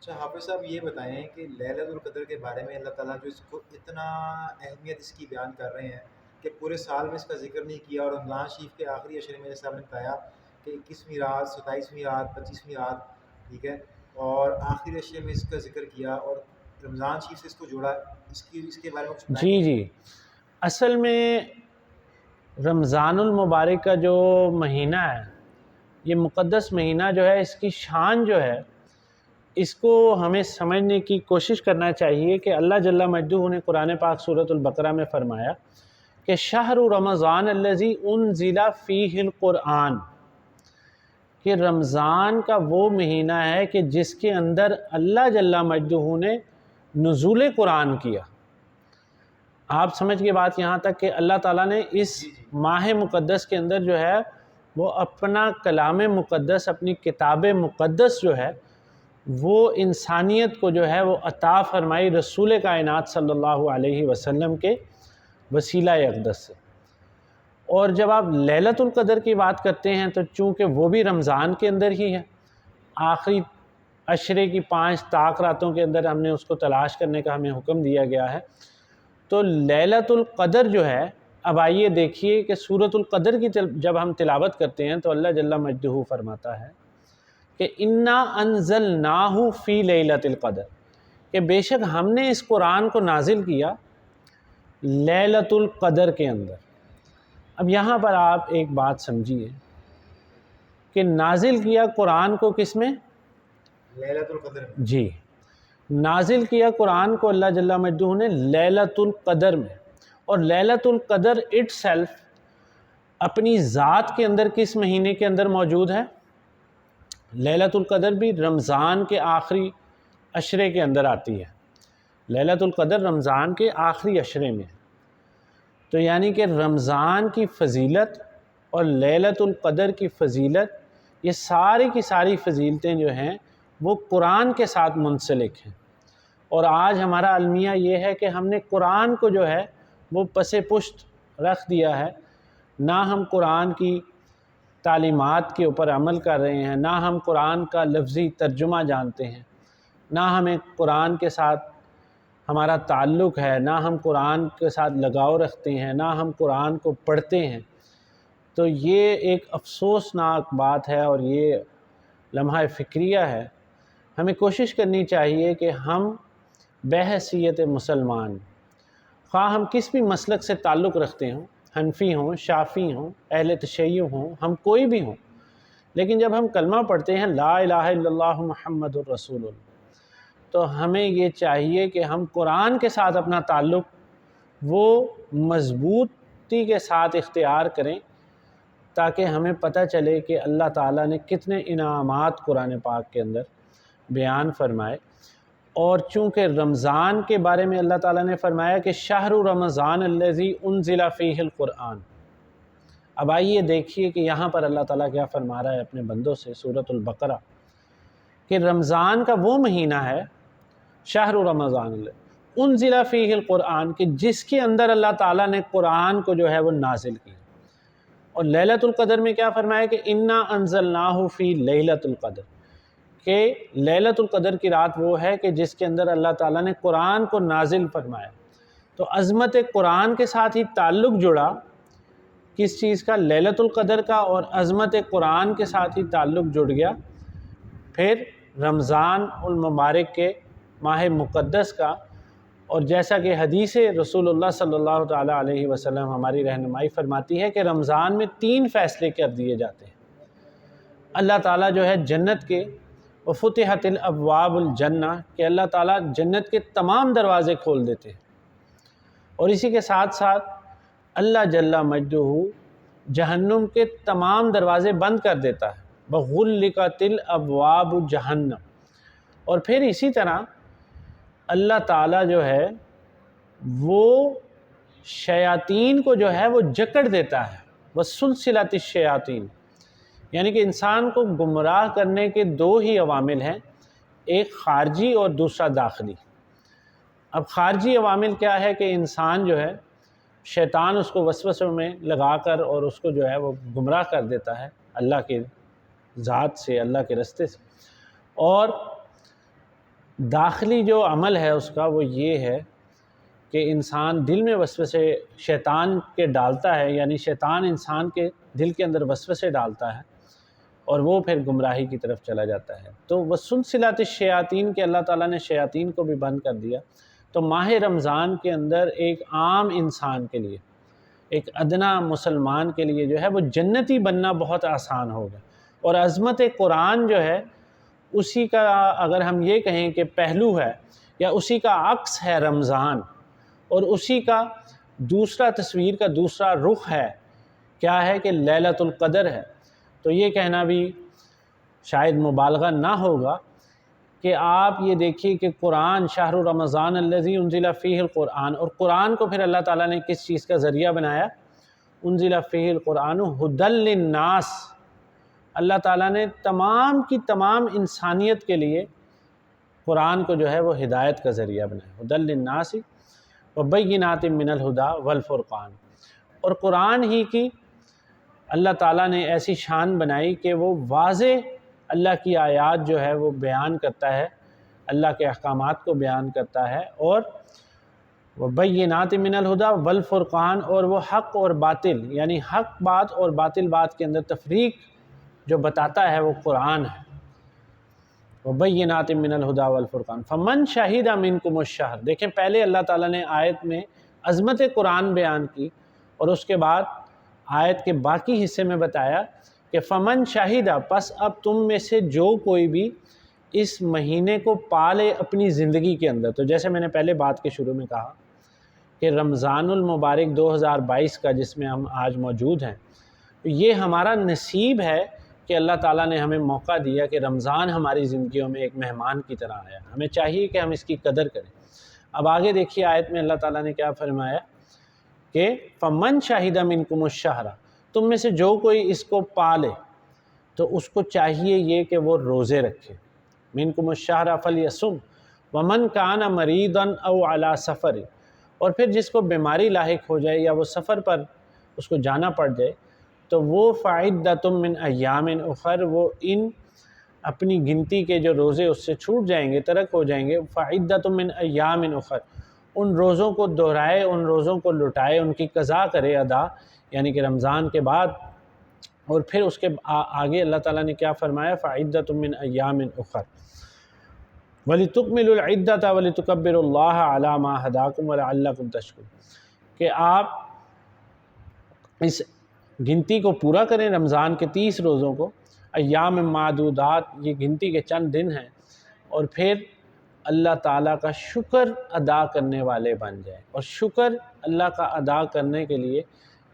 اچھا حافظ صاحب یہ بتائیں کہ لیلۃ القدر کے بارے میں اللہ تعالیٰ جو اس کو اتنا اہمیت اس کی بیان کر رہے ہیں کہ پورے سال میں اس کا ذکر نہیں کیا، اور رمضان شریف کے آخری عشرے میں جیسے آپ نے بتایا کہ 21ویں رات، 27ویں رات، 25ویں رات، ٹھیک ہے، اور آخری عشرے میں اس کا ذکر کیا اور رمضان شریف سے اس کو جوڑا، اس کے بارے میں کچھ بتائیں جی گے؟ جی، اصل میں رمضان المبارک کا جو مہینہ ہے، یہ مقدس مہینہ جو ہے، اس کی شان جو ہے، اس کو ہمیں سمجھنے کی کوشش کرنا چاہیے کہ اللہ جل مجدہ نے قرآن پاک سورۃ البقرہ میں فرمایا کہ شہر رمضان الذی انزل فیہ القرآن، کہ رمضان کا وہ مہینہ ہے کہ جس کے اندر اللہ جل مجدہ نے نزول قرآن کیا۔ آپ سمجھ کے بات یہاں تک کہ اللہ تعالیٰ نے اس ماہ مقدس کے اندر جو ہے وہ اپنا کلام مقدس، اپنی کتاب مقدس جو ہے وہ انسانیت کو جو ہے وہ عطا فرمائی رسول کائنات صلی اللہ علیہ وسلم کے وسیلہ اقدس سے۔ اور جب آپ لیلۃ القدر کی بات کرتے ہیں تو چونکہ وہ بھی رمضان کے اندر ہی ہے، آخری عشرے کی 5 طاق راتوں کے اندر ہم نے اس کو تلاش کرنے کا ہمیں حکم دیا گیا ہے، تو لیلۃ القدر جو ہے، اب آئیے دیکھیے کہ سورۃ القدر کی جب ہم تلاوت کرتے ہیں تو اللہ جل مجدہ فرماتا ہے کہ انا انزلناہ فی لیلۃ القدر، کہ بے شک ہم نے اس قرآن کو نازل کیا لیلۃ القدر کے اندر۔ اب یہاں پر آپ ایک بات سمجھیے کہ نازل کیا قرآن کو کس میں؟ لیلۃ القدر میں۔ جی، نازل کیا قرآن کو اللہ جل مجدہ نے لیلۃ القدر میں، اور لیلۃ القدر اٹ سیلف اپنی ذات کے اندر کس مہینے کے اندر موجود ہے؟ لیلۃ القدر بھی رمضان کے آخری عشرے کے اندر آتی ہے، لیلۃ القدر رمضان کے آخری عشرے میں، تو یعنی کہ رمضان کی فضیلت اور لیلۃ القدر کی فضیلت، یہ ساری کی ساری فضیلتیں جو ہیں وہ قرآن کے ساتھ منسلک ہیں۔ اور آج ہمارا المیہ یہ ہے کہ ہم نے قرآن کو جو ہے وہ پس پشت رکھ دیا ہے، نہ ہم قرآن کی تعلیمات کے اوپر عمل کر رہے ہیں، نہ ہم قرآن کا لفظی ترجمہ جانتے ہیں، نہ ہمیں قرآن کے ساتھ ہمارا تعلق ہے، نہ ہم قرآن کے ساتھ لگاؤ رکھتے ہیں، نہ ہم قرآن کو پڑھتے ہیں۔ تو یہ ایک افسوسناک بات ہے اور یہ لمحہ فکریہ ہے۔ ہمیں کوشش کرنی چاہیے کہ ہم بحیثیت مسلمان، خواہ ہم کس بھی مسلک سے تعلق رکھتے ہوں، حنفی ہوں، شافعی ہوں، اہل تشیع ہوں، ہم کوئی بھی ہوں، لیکن جب ہم کلمہ پڑھتے ہیں لا الہ الا اللہ محمد الرسول اللہ، تو ہمیں یہ چاہیے کہ ہم قرآن کے ساتھ اپنا تعلق وہ مضبوطی کے ساتھ اختیار کریں، تاکہ ہمیں پتہ چلے کہ اللہ تعالیٰ نے کتنے انعامات قرآن پاک کے اندر بیان فرمائے۔ اور چونکہ رمضان کے بارے میں اللہ تعالیٰ نے فرمایا کہ شہر رمضان الذی انزل فیہ القرآن، اب آئیے دیکھیے کہ یہاں پر اللہ تعالیٰ کیا فرما رہا ہے اپنے بندوں سے، سورۃ البقرہ، کہ رمضان کا وہ مہینہ ہے شہر رمضان الذی انزل فیہ القرآن، کہ جس کے اندر اللہ تعالیٰ نے قرآن کو جو ہے وہ نازل کیا۔ اور لیلۃ القدر میں کیا فرمایا کہ انا انزلناہ فی لیلۃ القدر، کہ لیلۃ القدر کی رات وہ ہے کہ جس کے اندر اللہ تعالیٰ نے قرآن کو نازل فرمایا۔ تو عظمت قرآن کے ساتھ ہی تعلق جڑا کس چیز کا؟ لیلۃ القدر کا، اور عظمت قرآن کے ساتھ ہی تعلق جڑ گیا پھر رمضان المبارک کے ماہ مقدس کا۔ اور جیسا کہ حدیث رسول اللہ صلی اللہ تعالیٰ علیہ وسلم ہماری رہنمائی فرماتی ہے کہ رمضان میں 3 فیصلے کر دیے جاتے ہیں۔ اللہ تعالیٰ جو ہے جنت کے وفتحت الابواب الجنہ، کہ اللہ تعالیٰ جنت کے تمام دروازے کھول دیتے ہیں، اور اسی کے ساتھ ساتھ اللہ جل مجدہ جہنم کے تمام دروازے بند کر دیتا ہے، وغلقت الابواب جہنم۔ اور پھر اسی طرح اللہ تعالیٰ جو ہے وہ شیاطین کو جو ہے وہ جکڑ دیتا ہے، وسلسلۃ الشیاطین، یعنی کہ انسان کو گمراہ کرنے کے 2 ہی عوامل ہیں، ایک خارجی اور دوسرا داخلی۔ اب خارجی عوامل کیا ہے کہ انسان جو ہے شیطان اس کو وسوسوں میں لگا کر اور اس کو جو ہے وہ گمراہ کر دیتا ہے اللہ کے ذات سے، اللہ کے رستے سے۔ اور داخلی جو عمل ہے اس کا وہ یہ ہے کہ انسان دل میں وسوسے شیطان کے ڈالتا ہے، یعنی شیطان انسان کے دل کے اندر وسوسے ڈالتا ہے اور وہ پھر گمراہی کی طرف چلا جاتا ہے۔ تو وسلسلات الشیاطین کے اللہ تعالیٰ نے شیاطین کو بھی بند کر دیا۔ تو ماہ رمضان کے اندر ایک عام انسان کے لیے، ایک ادنا مسلمان کے لیے جو ہے وہ جنتی بننا بہت آسان ہوگا۔ اور عظمت قرآن جو ہے اسی کا اگر ہم یہ کہیں کہ پہلو ہے یا اسی کا عکس ہے رمضان، اور اسی کا دوسرا تصویر کا دوسرا رخ ہے، کیا ہے کہ لیلۃ القدر ہے۔ تو یہ کہنا بھی شاید مبالغہ نہ ہوگا کہ آپ یہ دیکھیے کہ قرآن شہر رمضان الذی انزل فیہ القرآن، اور قرآن کو پھر اللہ تعالیٰ نے کس چیز کا ذریعہ بنایا؟ انزل فیہ القرآن ھدی للناس، اللہ تعالیٰ نے تمام کی تمام انسانیت کے لیے قرآن کو جو ہے وہ ہدایت کا ذریعہ بنایا، ھدی للناس وبینات من الہدی والفرقان۔ اور قرآن ہی کی اللہ تعالیٰ نے ایسی شان بنائی کہ وہ واضح اللہ کی آیات جو ہے وہ بیان کرتا ہے، اللہ کے احکامات کو بیان کرتا ہے، اور وبینات من الہدی والفرقان، اور وہ حق اور باطل یعنی حق بات اور باطل بات کے اندر تفریق جو بتاتا ہے وہ قرآن ہے۔ وبینات من الہدی والفرقان فمن شہد منکم الشہر، دیکھیں پہلے اللہ تعالیٰ نے آیت میں عظمت قرآن بیان کی، اور اس کے بعد آیت کے باقی حصے میں بتایا کہ فمن شہد، پس اب تم میں سے جو کوئی بھی اس مہینے کو پالے اپنی زندگی کے اندر۔ تو جیسے میں نے پہلے بات کے شروع میں کہا کہ رمضان المبارک 2022 کا جس میں ہم آج موجود ہیں، یہ ہمارا نصیب ہے کہ اللہ تعالیٰ نے ہمیں موقع دیا کہ رمضان ہماری زندگیوں میں ایک مہمان کی طرح آیا، ہمیں چاہیے کہ ہم اس کی قدر کریں۔ اب آگے دیکھیے آیت میں اللہ تعالیٰ نے کیا فرمایا کہ فمن شہد منکم الشہر، تم میں سے جو کوئی اس کو پالے تو اس کو چاہیے یہ کہ وہ روزے رکھے۔ منکم الشہر فلیصم ومن کان مریضا او علی سفر، اور پھر جس کو بیماری لاحق ہو جائے یا وہ سفر پر اس کو جانا پڑ جائے تو وہ فعدۃ من ایام اخر، وہ ان اپنی گنتی کے جو روزے اس سے چھوٹ جائیں گے، ترک ہو جائیں گے، فعدۃ من ایام اخر، ان روزوں کو دہرائے، ان روزوں کو لٹائے، ان کی قضا کرے ادا، یعنی کہ رمضان کے بعد۔ اور پھر اس کے آگے اللہ تعالیٰ نے کیا فرمایا؟ فعدۃ من ایام اخر وَلِتُكْمِلُوا الْعِدَّةَ وَلِتُكَبِّرُوا اللَّهَ عَلَى مَا هَدَاكُمْ وَلَعَلَّكُمْ تَشْكُرُونَ، کہ آپ اس گنتی کو پورا کریں، رمضان کے 30 روزوں کو، ایام معدودات، یہ گنتی کے چند دن ہیں، اور پھر اللہ تعالیٰ کا شکر ادا کرنے والے بن جائیں۔ اور شکر اللہ کا ادا کرنے کے لیے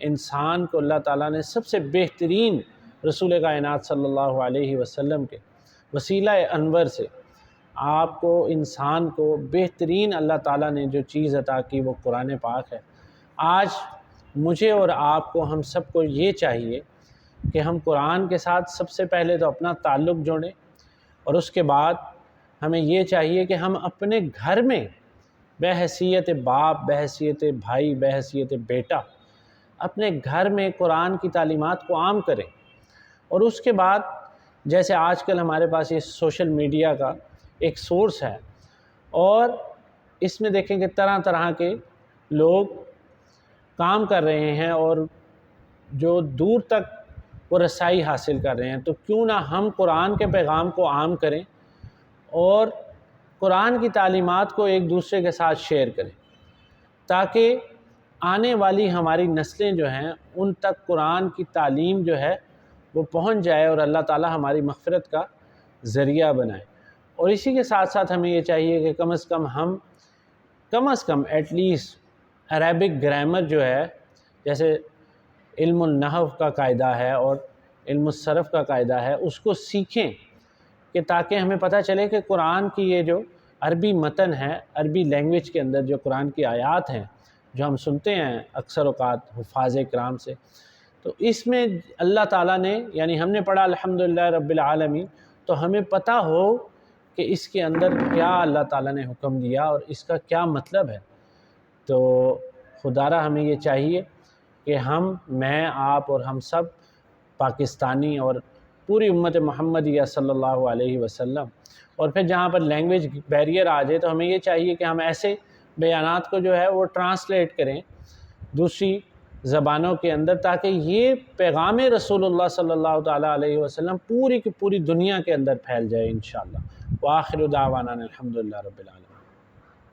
انسان کو اللہ تعالیٰ نے سب سے بہترین رسول کائنات صلی اللہ علیہ وسلم کے وسیلہ انور سے آپ کو، انسان کو بہترین اللہ تعالیٰ نے جو چیز عطا کی وہ قرآن پاک ہے۔ آج مجھے اور آپ کو، ہم سب کو یہ چاہیے کہ ہم قرآن کے ساتھ سب سے پہلے تو اپنا تعلق جوڑیں، اور اس کے بعد ہمیں یہ چاہیے کہ ہم اپنے گھر میں بحیثیت باپ، بحیثیت بھائی، بحیثیت بیٹا اپنے گھر میں قرآن کی تعلیمات کو عام کریں۔ اور اس کے بعد جیسے آج کل ہمارے پاس یہ سوشل میڈیا کا ایک سورس ہے، اور اس میں دیکھیں کہ طرح طرح کے لوگ کام کر رہے ہیں اور جو دور تک وہ رسائی حاصل کر رہے ہیں، تو کیوں نہ ہم قرآن کے پیغام کو عام کریں اور قرآن کی تعلیمات کو ایک دوسرے کے ساتھ شیئر کریں، تاکہ آنے والی ہماری نسلیں جو ہیں ان تک قرآن کی تعلیم جو ہے وہ پہنچ جائے اور اللہ تعالی ہماری مغفرت کا ذریعہ بنائے۔ اور اسی کے ساتھ ساتھ ہمیں یہ چاہیے کہ کم از کم ایٹ لیسٹ عربک گرامر جو ہے، جیسے علم النحو کا قاعدہ ہے اور علم الصرف کا قاعدہ ہے، اس کو سیکھیں، کہ تاکہ ہمیں پتہ چلے کہ قرآن کی یہ جو عربی متن ہے، عربی لینگویج کے اندر جو قرآن کی آیات ہیں جو ہم سنتے ہیں اکثر اوقات حفاظ کرام سے، تو اس میں اللہ تعالیٰ نے، یعنی ہم نے پڑھا الحمدللہ رب العالمین، تو ہمیں پتہ ہو کہ اس کے اندر کیا اللہ تعالیٰ نے حکم دیا اور اس کا کیا مطلب ہے۔ تو خدارہ ہمیں یہ چاہیے کہ میں، آپ اور ہم سب پاکستانی اور پوری امت محمدیہ صلی اللہ علیہ وسلم۔ اور پھر جہاں پر لینگویج بیریئر آ جائے تو ہمیں یہ چاہیے کہ ہم ایسے بیانات کو جو ہے وہ ٹرانسلیٹ کریں دوسری زبانوں کے اندر، تاکہ یہ پیغام رسول اللہ صلی اللہ تعالیٰ علیہ وسلم پوری کی پوری دنیا کے اندر پھیل جائے انشاءاللہ۔ وآخر دعوانا الحمدللہ رب العالمین۔